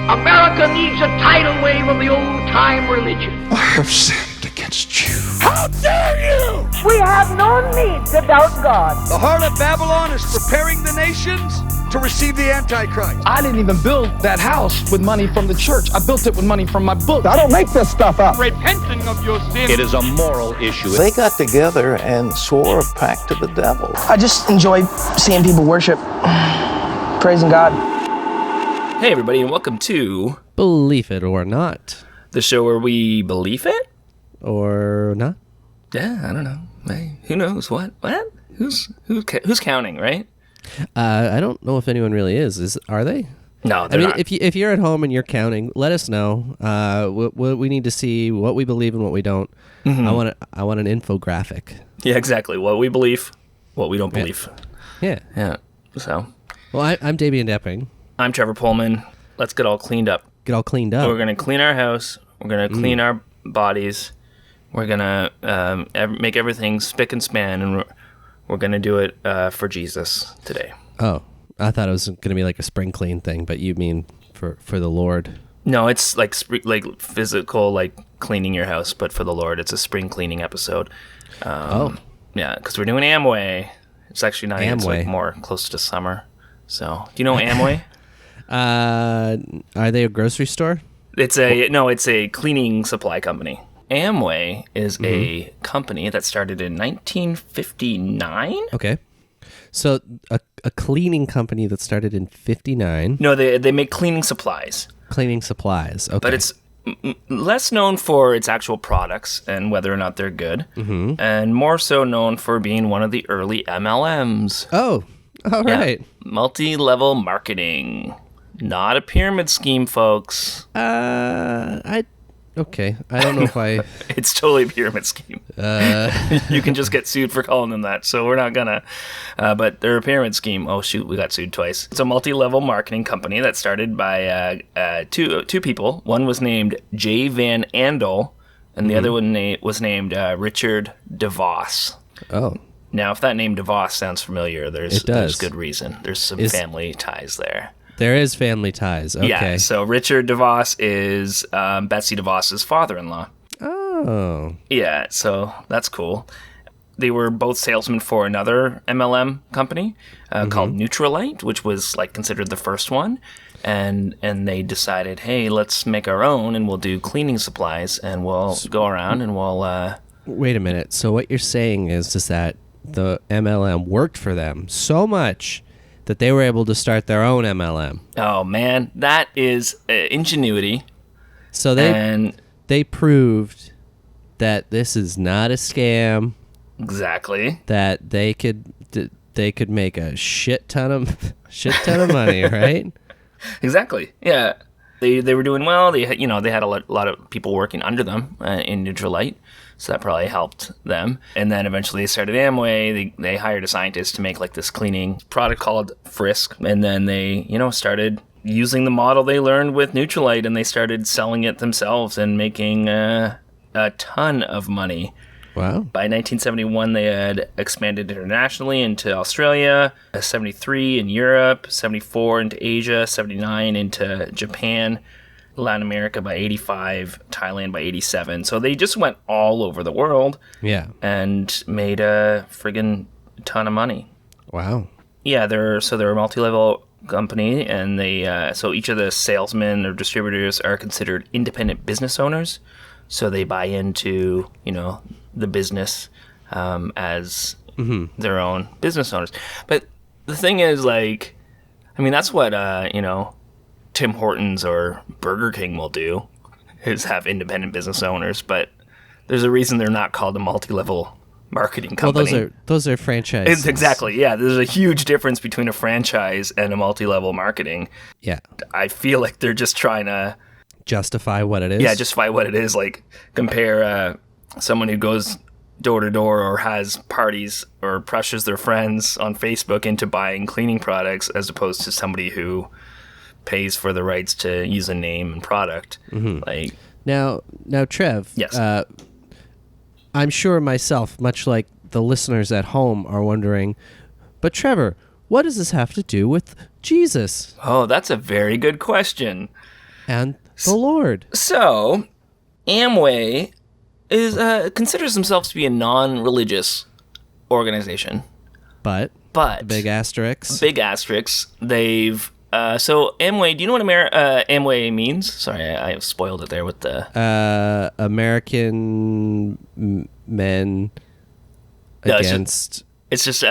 America needs a tidal wave of the old-time religion. I have sinned against you. How dare you! We have no need to doubt God. The harlot Babylon is preparing the nations to receive the Antichrist. I didn't even build that house with money from the church. I built it with money from my book. I don't make this stuff up. Repenting of your sin. It is a moral issue. They got together and swore a pact to the devil. I just enjoy seeing people worship, praising God. Hey everybody, and welcome to Believe It or Not. The show where we believe it? Or not? Yeah, I don't know. Hey, who knows what? What? Who's counting, right? I don't know if anyone really is. Are they? No, they're not. If you're at home and you're counting, let us know. We need to see what we believe and what we don't. Mm-hmm. I want an infographic. Yeah, exactly. What we believe, what we don't believe. Yeah. So. Well, I'm Damien Doepping. I'm Trevor Poelman. Let's get all cleaned up. Get all cleaned up. We're gonna clean our house. We're gonna clean our bodies. We're gonna make everything spick and span, and we're gonna do it for Jesus today. Oh, I thought it was gonna be like a spring clean thing, but you mean for the Lord? No, it's like physical, like cleaning your house, but for the Lord. It's a spring cleaning episode. Yeah, because we're doing Amway. It's actually not. Amway. It's like more close to summer. So, do you know Amway? Are they a grocery store? It's a cleaning supply company. Amway is a company that started in 1959. Okay. So a cleaning company that started in 59. No, they make cleaning supplies. Cleaning supplies. Okay. But it's less known for its actual products and whether or not they're good, and more so known for being one of the early MLMs. Oh, all right. Multi-level marketing. Not a pyramid scheme, folks. Okay. I don't know if I... It's totally a pyramid scheme. You can just get sued for calling them that, so we're not gonna. But they're a pyramid scheme. Oh, shoot, we got sued twice. It's a multi-level marketing company that started by two people. One was named J. Van Andel, and the other one was named Richard DeVos. Oh. Now, if that name DeVos sounds familiar, there's good reason. There's some family ties there. There is family ties. Okay. Yeah, so Richard DeVos is Betsy DeVos's father-in-law. Oh. Yeah, so that's cool. They were both salesmen for another MLM company called Neutralite, which was like considered the first one. And they decided, hey, let's make our own, and we'll do cleaning supplies, and we'll go around and we'll... Wait a minute. So what you're saying is that the MLM worked for them so much that they were able to start their own MLM. Oh, man. That is ingenuity. So they proved that this is not a scam. Exactly. That they could make a shit ton of money, right? Exactly. Yeah. They were doing well. They had a lot of people working under them in Neutralite. So that probably helped them. And then eventually they started Amway. They hired a scientist to make like this cleaning product called Frisk. And then they, started using the model they learned with Neutralite, and they started selling it themselves and making a ton of money. Wow. By 1971, they had expanded internationally into Australia, 73 in Europe, 74 into Asia, 79 into Japan, Latin America by 85, Thailand by 87. So they just went all over the world. Yeah. And made a friggin' ton of money. Wow. Yeah, they're a multi-level company, and so each of the salesmen or distributors are considered independent business owners. So they buy into, the business as their own business owners. But the thing is, that's what, Tim Hortons or Burger King will do, is have independent business owners, but there's a reason they're not called a multi-level marketing company. Well, those are franchises. Exactly, yeah. There's a huge difference between a franchise and a multi-level marketing. Yeah. I feel like they're just trying to... Justify what it is? Yeah, justify what it is. Like, compare someone who goes door to door or has parties or pressures their friends on Facebook into buying cleaning products, as opposed to somebody who pays for the rights to use a name and product. Like now, Trev. Yes. I'm sure myself, much like the listeners at home, are wondering, but Trevor, what does this have to do with Jesus? Oh, that's a very good question. And the Lord. So, Amway considers themselves to be a non-religious organization. But But big asterisks. They've so Amway. Do you know what Amway means? Sorry, I spoiled it there with the American men against. It's just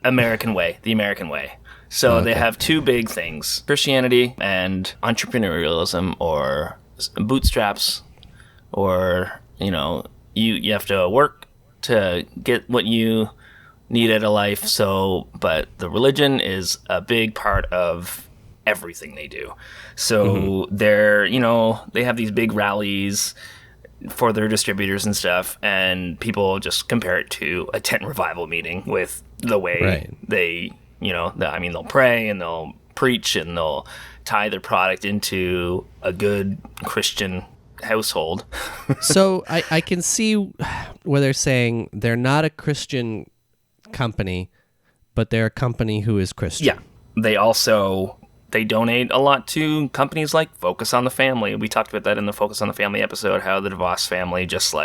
American way, the American way. So they have two big things: Christianity and entrepreneurialism, or bootstraps, or you have to work to get what you need out of life. So, but the religion is a big part of everything they do. So they're, they have these big rallies for their distributors and stuff, and people just compare it to a tent revival meeting with the way they, they'll pray and they'll preach and they'll tie their product into a good Christian household. So I can see where they're saying they're not a Christian company, but they're a company who is Christian. Yeah. They donate a lot to companies like Focus on the Family. We talked about that in the Focus on the Family episode, how the DeVos family just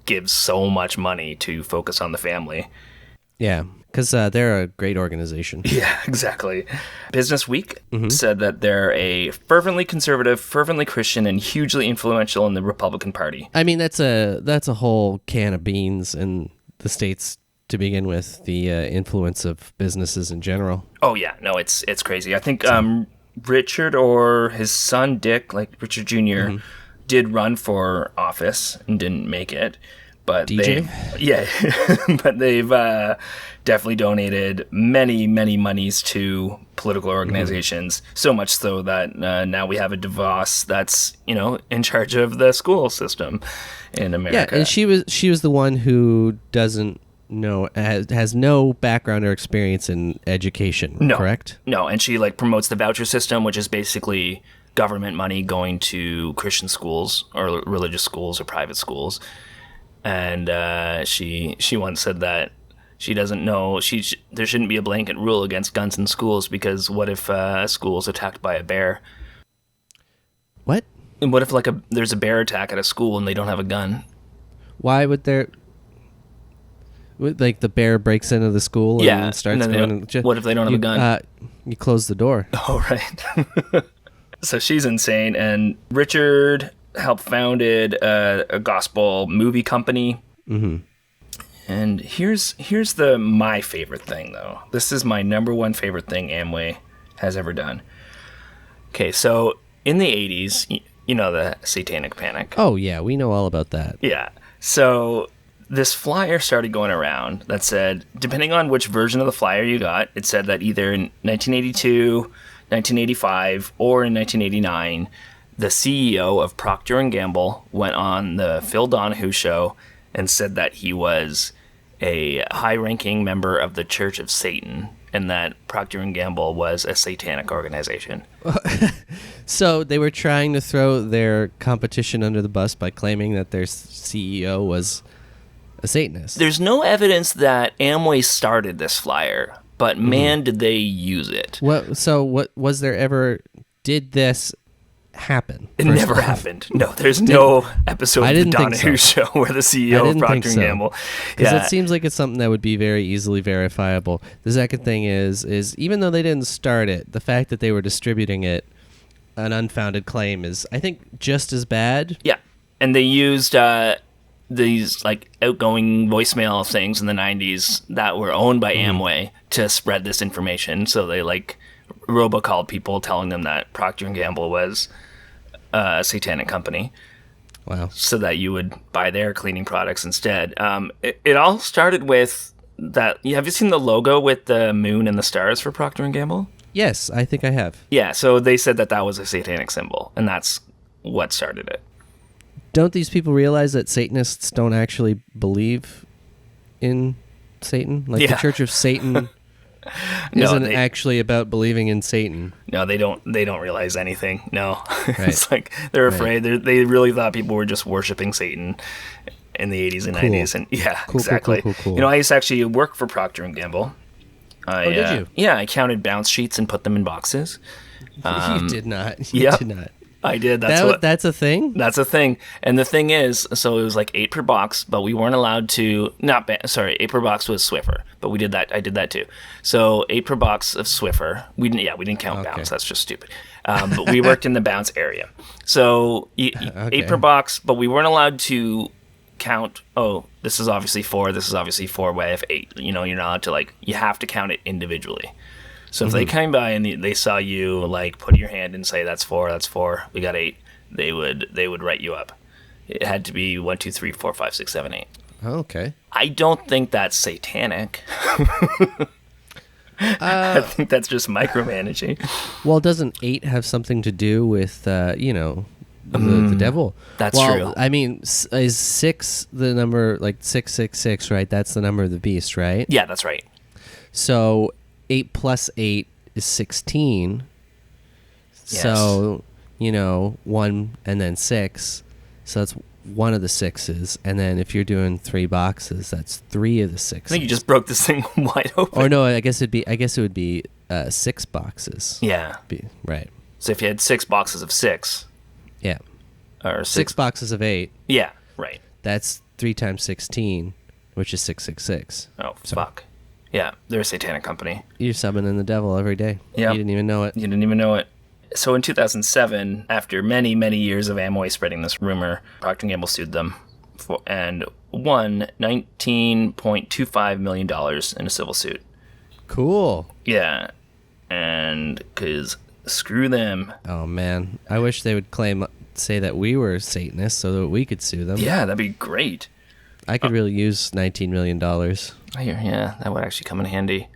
gives so much money to Focus on the Family. Yeah, because they're a great organization. Yeah, exactly. Business Week said that they're a fervently conservative, fervently Christian, and hugely influential in the Republican Party. I mean, that's a whole can of beans in the States to begin with, the influence of businesses in general. Oh, yeah. No, it's crazy. I think Richard or his son, Dick, like Richard Jr., did run for office and didn't make it. But DJ? But they've definitely donated many, many monies to political organizations, so much so that now we have a DeVos that's, in charge of the school system in America. Yeah, and she was the one who doesn't has no background or experience in education, correct? No, and she promotes the voucher system, which is basically government money going to Christian schools or religious schools or private schools. And she once said that she doesn't know there shouldn't be a blanket rule against guns in schools, because what if a school is attacked by a bear? What? And what if there's a bear attack at a school and they don't have a gun? Why would there? The bear breaks into the school and starts going. What if they don't have a gun? You close the door. Oh, right. So she's insane. And Richard helped founded a gospel movie company. Mm-hmm. And here's my favorite thing, though. This is my number one favorite thing Amway has ever done. Okay, so in the 80s, the Satanic Panic. Oh, yeah, we know all about that. Yeah. So this flyer started going around that said, depending on which version of the flyer you got, it said that either in 1982, 1985, or in 1989, the CEO of Proctor Gamble went on the Phil Donahue show and said that he was a high-ranking member of the Church of Satan, and that Procter & Gamble was a satanic organization. So they were trying to throw their competition under the bus by claiming that their CEO was a Satanist. There's no evidence that Amway started this flyer, but man, did they use it. What was there ever? Did this happen? It never happened. No, there's no episode of the Donahue show where the CEO of Procter & Gamble. Because it seems like it's something that would be very easily verifiable. The second thing is even though they didn't start it, the fact that they were distributing it, an unfounded claim, is, I think, just as bad. Yeah, and they used these outgoing voicemail things in the 90s that were owned by Amway to spread this information. So they robocalled people telling them that Procter & Gamble was a satanic company. Wow. So that you would buy their cleaning products instead. It all started with that. Have you seen the logo with the moon and the stars for Procter & Gamble? Yes, I think I have. Yeah, so they said that was a satanic symbol, and that's what started it. Don't these people realize that Satanists don't actually believe in Satan? The Church of Satan isn't actually about believing in Satan. No, they don't realize anything. No. Right. It's they're afraid. Right. They really thought people were just worshiping Satan in the 80s and 90s. And exactly. Cool. I used to actually work for Procter & Gamble. Did you? Yeah, I counted bounce sheets and put them in boxes. You did not. You Yep. did not. I did. That's a thing? That's a thing. And the thing is, so it was like 8 per box, but we weren't allowed to, 8 per box was Swiffer, but we did that. I did that too. So 8 per box of Swiffer. We didn't count Bounce. That's just stupid. But we worked in the Bounce area. So 8 per box, but we weren't allowed to count, this is obviously 4, this is obviously 4, we have 8. You're not allowed to, you have to count it individually. So if they came by and they saw you put your hand and say that's 4, we got 8, they would write you up. It had to be 1, 2, 3, 4, 5, 6, 7, 8. Okay. I don't think that's satanic. I think that's just micromanaging. Well, doesn't 8 have something to do with the devil? That's true. I mean, is 6 the number 666? Right, that's the number of the beast, right? Yeah, that's right. So 8 plus 8 is 16. Yes. So 1 and then 6. So that's one of the 6s, and then if you're doing 3 boxes, that's 3 of the 6s. I think you just broke this thing wide open. Or no, I guess it would be 6 boxes. Yeah. Right. So if you had 6 boxes of 6. Yeah. Or 6 boxes of 8. Yeah, right. That's 3 times 16, which is 666. Oh, fuck. Yeah, they're a satanic company. You're summoning the devil every day. Yeah. You didn't even know it. You didn't even know it. So in 2007, after many, many years of Amway spreading this rumor, Procter Gamble sued them and won $19.25 million in a civil suit. Cool. Yeah. And because screw them. Oh, man. I wish they would say that we were Satanists so that we could sue them. Yeah, that'd be great. I could really use $19 million. Yeah, that would actually come in handy.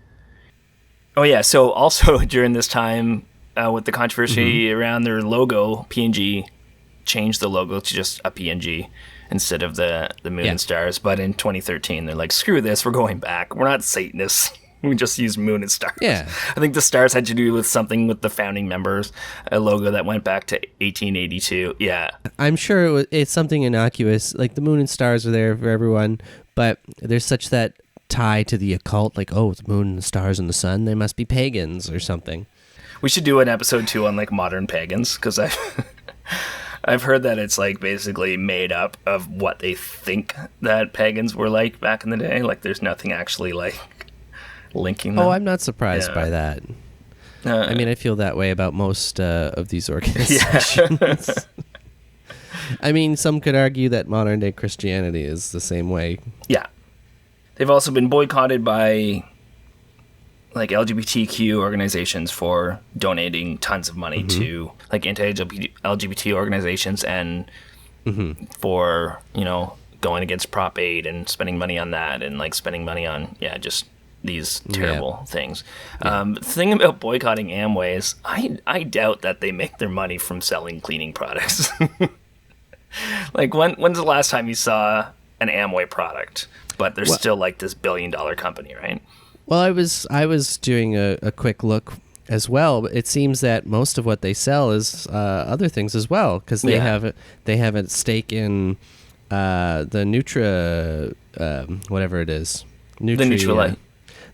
Oh, yeah. So also during this time, with the controversy around their logo, P&G changed the logo to just a PNG instead of the moon and stars. But in 2013, they're like, screw this, we're going back. We're not Satanists. We just use moon and stars. Yeah. I think the stars had to do with something with the founding members, a logo that went back to 1882. Yeah. I'm sure it's something innocuous. Like the moon and stars are there for everyone, but there's such that tie to the occult. The moon and the stars and the sun, they must be pagans or something. We should do an episode 2 on modern pagans, because I've heard that it's basically made up of what they think that pagans were like back in the day. There's nothing actually linking them. Oh, I'm not surprised by that. I mean, I feel that way about most of these organizations. Yeah. I mean, some could argue that modern day Christianity is the same way. Yeah. They've also been boycotted by LGBTQ organizations for donating tons of money to anti-LGBT organizations and for, going against Prop 8 and spending money on that and spending money on, just these terrible things. The thing about boycotting Amway is I doubt that they make their money from selling cleaning products. When's the last time you saw an Amway product? But they're still this billion-dollar company, right? Well, I was doing a quick look as well. But it seems that most of what they sell is other things as well, because they have a stake in the Nutra, whatever it is, the Nutrilite.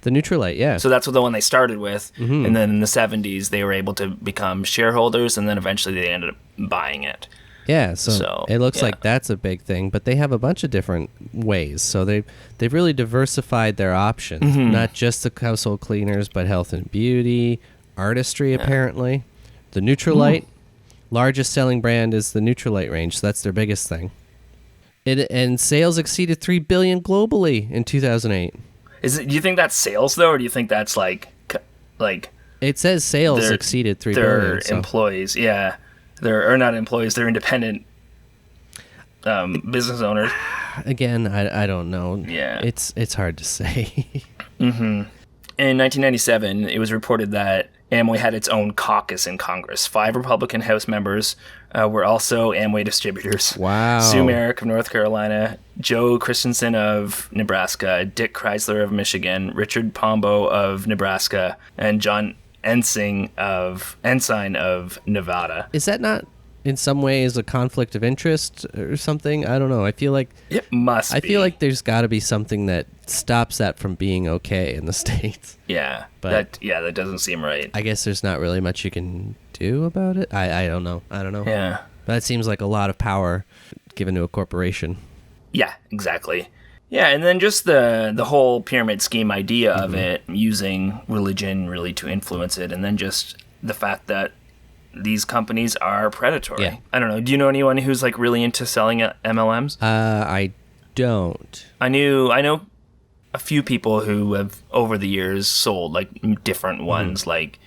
The Nutrilite, yeah. So that's the one they started with, and then in the 70s they were able to become shareholders, and then eventually they ended up buying it. Yeah, so it looks like that's a big thing, but they have a bunch of different ways. So they've really diversified their options, not just the household cleaners, but health and beauty, artistry apparently. The Nutrilite, largest selling brand is the Nutrilite range, so that's their biggest thing. And sales exceeded $3 billion globally in 2008. Do you think that's sales though, or do you think that's It says sales exceeded $3 billion. Their employees, yeah. They're not employees, they're independent business owners. Again, I don't know. Yeah. It's hard to say. In 1997, it was reported that Amway had its own caucus in Congress. 5 Republican House members were also Amway distributors. Wow. Sue Merrick of North Carolina, Joe Christensen of Nebraska, Dick Chrysler of Michigan, Richard Pombo of Nebraska, and John Ensign of Nevada. Is that not in some ways a conflict of interest or something? I don't know. I feel like It must be. I feel like there's got to be something that stops that from being okay in the States. Yeah, But- that doesn't seem right. I guess there's not really much you can do about it. I don't know. Yeah. But it seems like a lot of power given to a corporation. Yeah, exactly. Yeah, and then just the whole pyramid scheme idea of it, using religion really to influence it, and then just the fact that these companies are predatory. Yeah. I don't know. Do you know anyone who's like really into selling MLMs? I don't. I know a few people who have over the years sold like different ones, like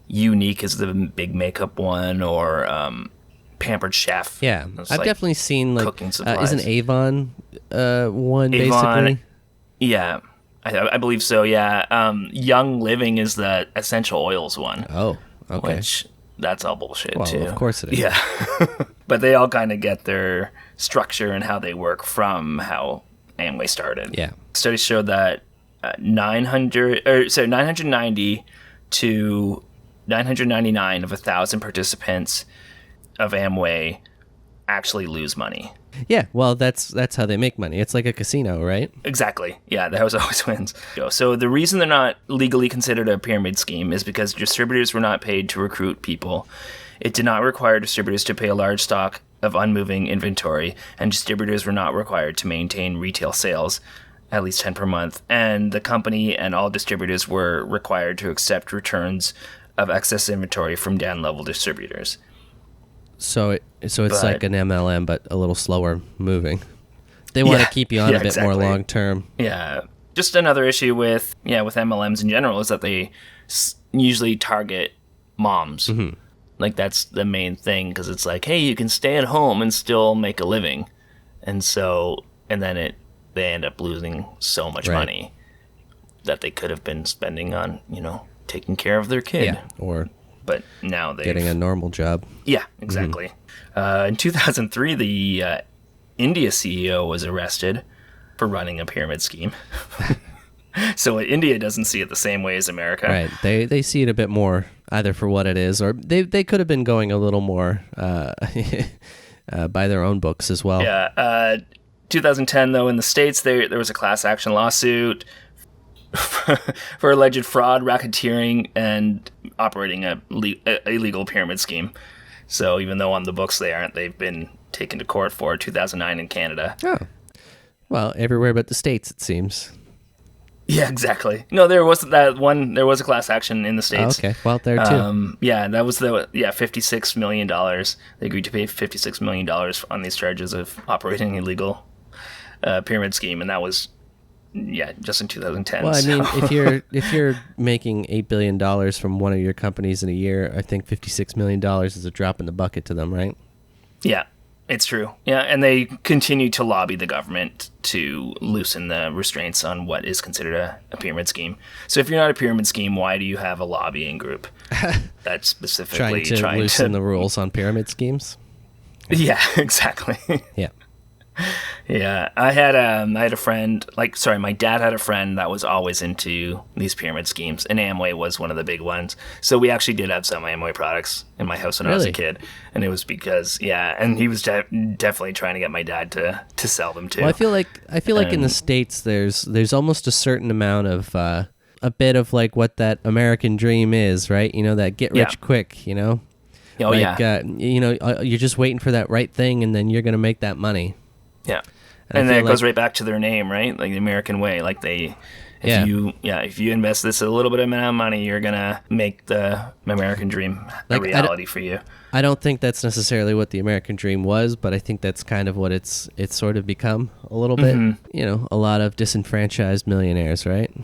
Unique is the big makeup one, or Pampered Chef. Yeah, It's I've like definitely seen like cooking supplies. isn't Avon one Avon, basically? Yeah, I believe so. Yeah, Young Living is the essential oils one. Oh, okay. Which that's all bullshit Well, too. of course it is. Yeah, but they all kind of get their structure and how they work from how Amway started. Yeah. Studies showed that 990 to 999 of 1,000 participants of Amway actually lose money. Yeah, well, that's how they make money. It's like a casino, right? Exactly. Yeah, the house always wins. So the reason they're not legally considered a pyramid scheme is because distributors were not paid to recruit people. It did not require distributors to pay a large stock of unmoving inventory, and distributors were not required to maintain retail sales, at least 10 per month. And the company and all distributors were required to accept returns of excess inventory from down-level distributors. So it's like an MLM, but a little slower moving. They want to keep you on a bit more long term. Yeah. Just another issue with MLMs in general is that they usually target moms. Mm-hmm. Like that's the main thing, because it's like, hey, you can stay at home and still make a living, and then they end up losing so much money that they could have been spending on taking care of their kid. Yeah, or but now they're getting a normal job. Yeah, exactly. In 2003, the India CEO was arrested for running a pyramid scheme. So India doesn't see it the same way as America. Right. They see it a bit more, either for what it is, or they could have been going a little more by their own books as well. Yeah. 2010, though, in the States, there was a class action lawsuit for alleged fraud, racketeering, and operating a illegal pyramid scheme. So even though on the books they aren't, they've been taken to court for 2009 in Canada. Oh. Well, everywhere but the States, it seems. Yeah, exactly. No, there was that one. There was a class action in the States. Oh, okay. Well, there too. Yeah, that was $56 million. They agreed to pay $56 million on these charges of operating an illegal pyramid scheme, and that was just in 2010. Well, I mean, if you're making $8 billion from one of your companies in a year, I think $56 million is a drop in the bucket to them, right? Yeah, it's true. Yeah, and they continue to lobby the government to loosen the restraints on what is considered a pyramid scheme. So if you're not a pyramid scheme, why do you have a lobbying group that's specifically trying to loosen the rules on pyramid schemes? Yeah, exactly. Yeah. Yeah, I had a friend, my dad had a friend that was always into these pyramid schemes, and Amway was one of the big ones. So we actually did have some Amway products in my house when I was a kid, and it was because, and he was definitely trying to get my dad to sell them too. Well, I feel like in the States there's almost a certain amount of a bit of like what that American dream is, right? You know, that get rich quick, you know? Oh, yeah. You're just waiting for that right thing, and then you're going to make that money. Yeah. And then it goes right back to their name, right? Like the American way. Like if you invest this a little bit of amount of money, you're gonna make the American dream a reality for you. I don't think that's necessarily what the American dream was, but I think that's kind of what it's sort of become a little bit. You know, a lot of disenfranchised millionaires, right?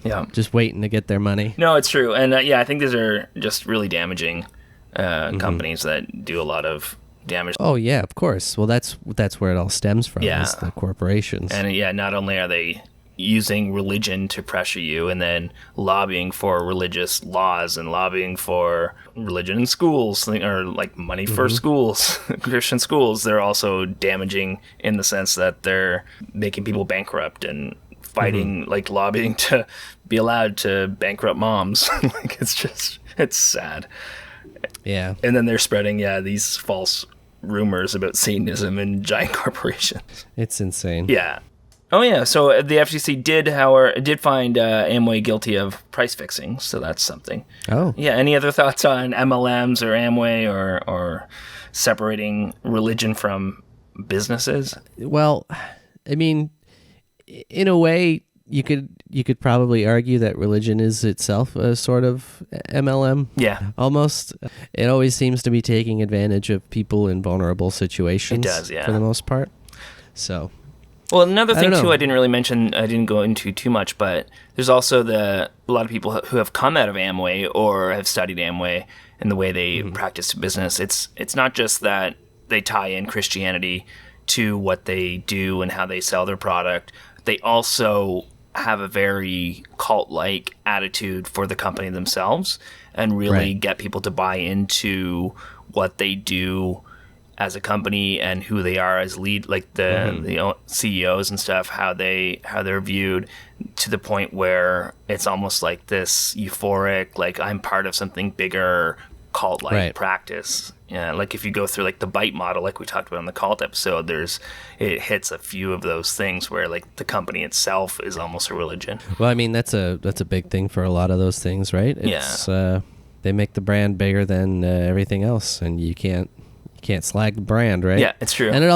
Yeah. Just waiting to get their money. No, it's true. And I think these are just really damaging companies that do a lot of damage. Oh yeah, of course. Well, that's where it all stems from. Yeah. Is the corporations. And not only are they using religion to pressure you, and then lobbying for religious laws and lobbying for religion in schools, or like money for schools, Christian schools, they're also damaging in the sense that they're making people bankrupt and fighting, like lobbying to be allowed to bankrupt moms. Like it's sad. Yeah. And then they're spreading, these false rumors about Satanism and giant corporations. It's insane. Yeah. Oh, yeah. So the FCC did find Amway guilty of price fixing. So that's something. Oh. Yeah. Any other thoughts on MLMs or Amway or separating religion from businesses? Well, I mean, in a way, you could probably argue that religion is itself a sort of MLM. Yeah. Almost. It always seems to be taking advantage of people in vulnerable situations. It does, yeah. For the most part. So. Well, another thing, too, know. I didn't really mention, I didn't go into too much, but there's also a lot of people who have come out of Amway or have studied Amway and the way they practice business. It's not just that they tie in Christianity to what they do and how they sell their product. They also have a very cult-like attitude for the company themselves and really get people to buy into what they do as a company and who they are as lead, like the CEOs and stuff, how they're viewed, to the point where it's almost like this euphoric, like I'm part of something bigger, cult-like practice. Yeah, like if you go through like the bite model, like we talked about in the cult episode, it hits a few of those things where like the company itself is almost a religion. Well, I mean that's a big thing for a lot of those things, right? It's, they make the brand bigger than everything else, and you can't slag the brand, right? Yeah, it's true. And it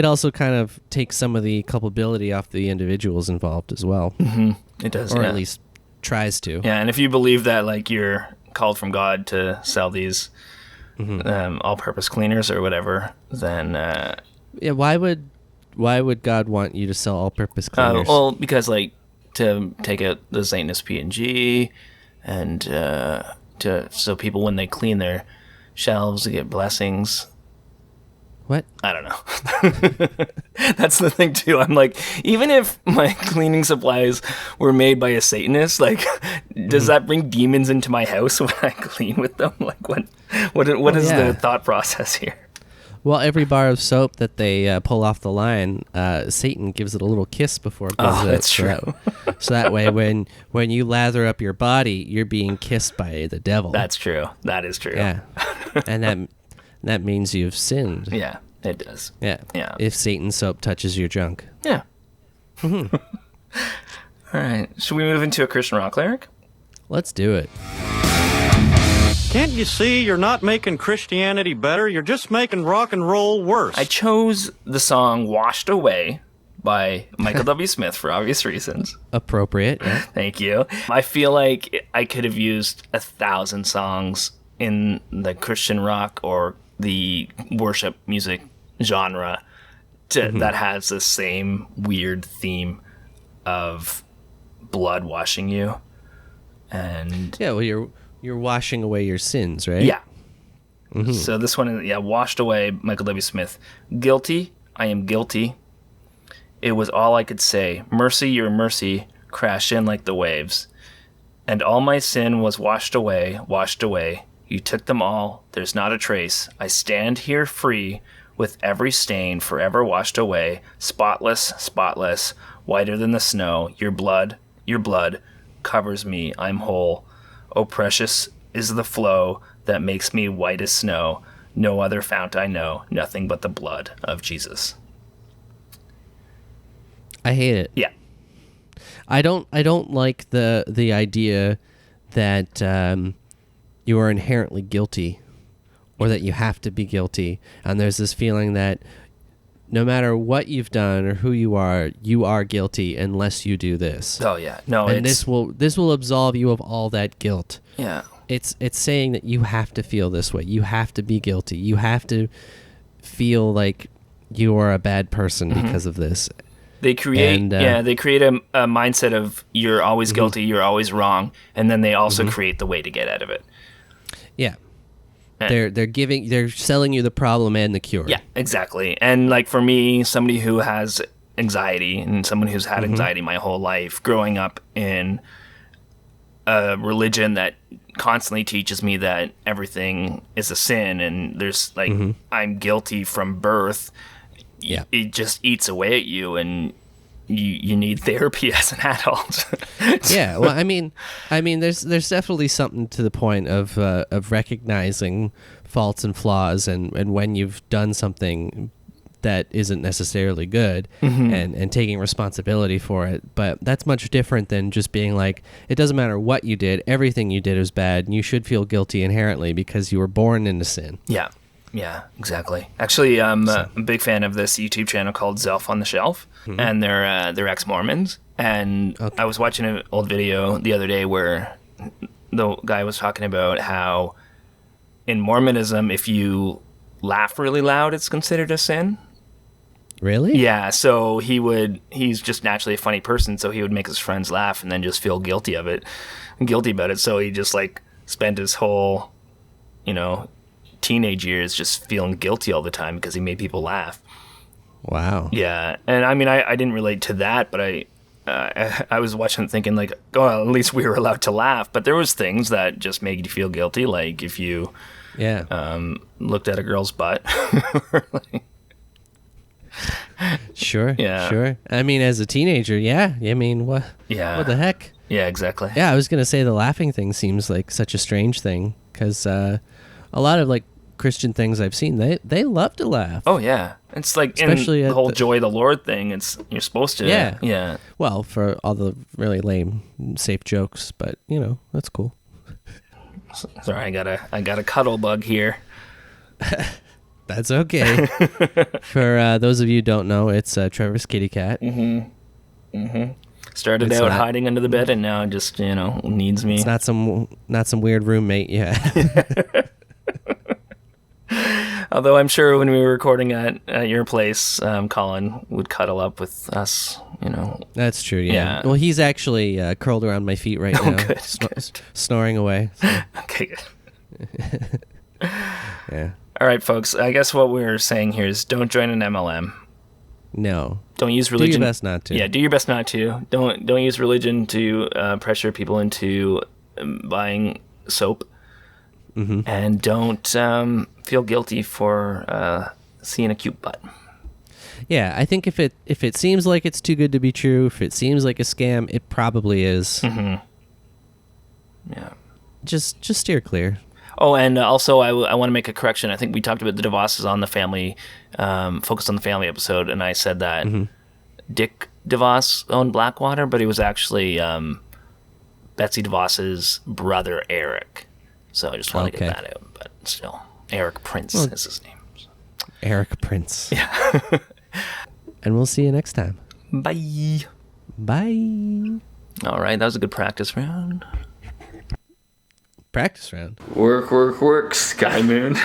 also kind of takes some of the culpability off the individuals involved as well. Mm-hmm. It does, or at least tries to. Yeah, and if you believe that like you're called from God to sell these all-purpose cleaners or whatever, then why would God want you to sell all-purpose cleaners? Well, because like to take out the Satanist P&G and so people when they clean their shelves to get blessings. What? I don't know. That's the thing too. I'm like, even if my cleaning supplies were made by a Satanist, like, does that bring demons into my house when I clean with them? Like, what is the thought process here? Well, every bar of soap that they pull off the line, Satan gives it a little kiss before it goes out. That's true. So that way, when you lather up your body, you're being kissed by the devil. That's true. That is true. Yeah, and that means you've sinned. Yeah, it does. Yeah. Yeah. If Satan's soap touches your junk. Yeah. All right. Should we move into a Christian rock lyric? Let's do it. Can't you see you're not making Christianity better? You're just making rock and roll worse. I chose the song Washed Away by Michael W. Smith for obvious reasons. Appropriate, yeah. Thank you. I feel like I could have used 1,000 songs in the Christian rock or the worship music genre that has the same weird theme of blood washing you. And yeah, well, you're washing away your sins, right? Yeah. So this one is, Washed Away, Michael W. Smith. Guilty, I am guilty. It was all I could say. Mercy, your mercy, crashed in like the waves. And all my sin was washed away, washed away. You took them all, there's not a trace. I stand here free, with every stain forever washed away. Spotless, spotless, whiter than the snow. Your blood covers me, I'm whole. Oh, precious is the flow that makes me white as snow. No other fount I know, nothing but the blood of Jesus. I hate it. Yeah. I don't like the idea that you are inherently guilty or that you have to be guilty. And there's this feeling that no matter what you've done or who you are guilty unless you do this. Oh yeah. No, and this will absolve you of all that guilt. Yeah. It's saying that you have to feel this way. You have to be guilty. You have to feel like you are a bad person because of this. They create a mindset of you're always guilty, you're always wrong, and then they also create the way to get out of it. Yeah. They're selling you the problem and the cure. Yeah, exactly. And like for me, somebody who has anxiety and someone who's had anxiety my whole life, growing up in a religion that constantly teaches me that everything is a sin and there's like I'm guilty from birth. Yeah. It just eats away at you, and you need therapy as an adult. Yeah, well, I mean, there's definitely something to the point of recognizing faults and flaws, and when you've done something that isn't necessarily good, and taking responsibility for it. But that's much different than just being like, it doesn't matter what you did, everything you did is bad, and you should feel guilty inherently because you were born into sin. Yeah, exactly. Actually, I'm a big fan of this YouTube channel called Zelf on the Shelf, and they're ex-Mormons. And I was watching an old video the other day where the guy was talking about how in Mormonism, if you laugh really loud, it's considered a sin. Really? Yeah, so he's just naturally a funny person, so he would make his friends laugh and then just feel guilty about it. So he just like spent his whole, teenage years just feeling guilty all the time because he made people laugh. Wow. Yeah, and I mean, I didn't relate to that, but I was watching it thinking like, well, at least we were allowed to laugh. But there was things that just made you feel guilty, like if you looked at a girl's butt. Sure. Yeah. Sure. I mean, as a teenager, yeah. I mean, what? Yeah. What the heck? Yeah, exactly. Yeah, I was gonna say the laughing thing seems like such a strange thing because a lot of like Christian things I've seen, they love to laugh. Oh yeah, it's like especially in the whole joy of the Lord thing. You're supposed to. Yeah. Well, for all the really lame, safe jokes, but that's cool. Sorry, I got a cuddle bug here. That's okay. For those of you who don't know, it's Trevor's kitty cat. Started out hiding under the bed, and now just needs me. It's not some weird roommate. Yeah. Although I'm sure when we were recording at your place, Colin would cuddle up with us. That's true. Yeah. Well, he's actually curled around my feet right now, good, snoring away. So. Okay. Good. Yeah. All right, folks. I guess what we're saying here is don't join an MLM. No. Don't use religion. Do your best not to. Yeah, do your best not to. Don't use religion to pressure people into buying soap. And don't feel guilty for seeing a cute butt. Yeah, I think if it seems like it's too good to be true, if it seems like a scam, it probably is. Yeah. Just steer clear. Oh, and also I want to make a correction. I think we talked about the DeVos on the family, focused on the family episode, and I said that Dick DeVos owned Blackwater, but he was actually Betsy DeVos's brother, Eric. So I just want to get that out, but still, Eric Prince is his name. So. Eric Prince. Yeah. And we'll see you next time. Bye. Bye. All right, that was a good practice round. Practice round. Work, Sky Moon.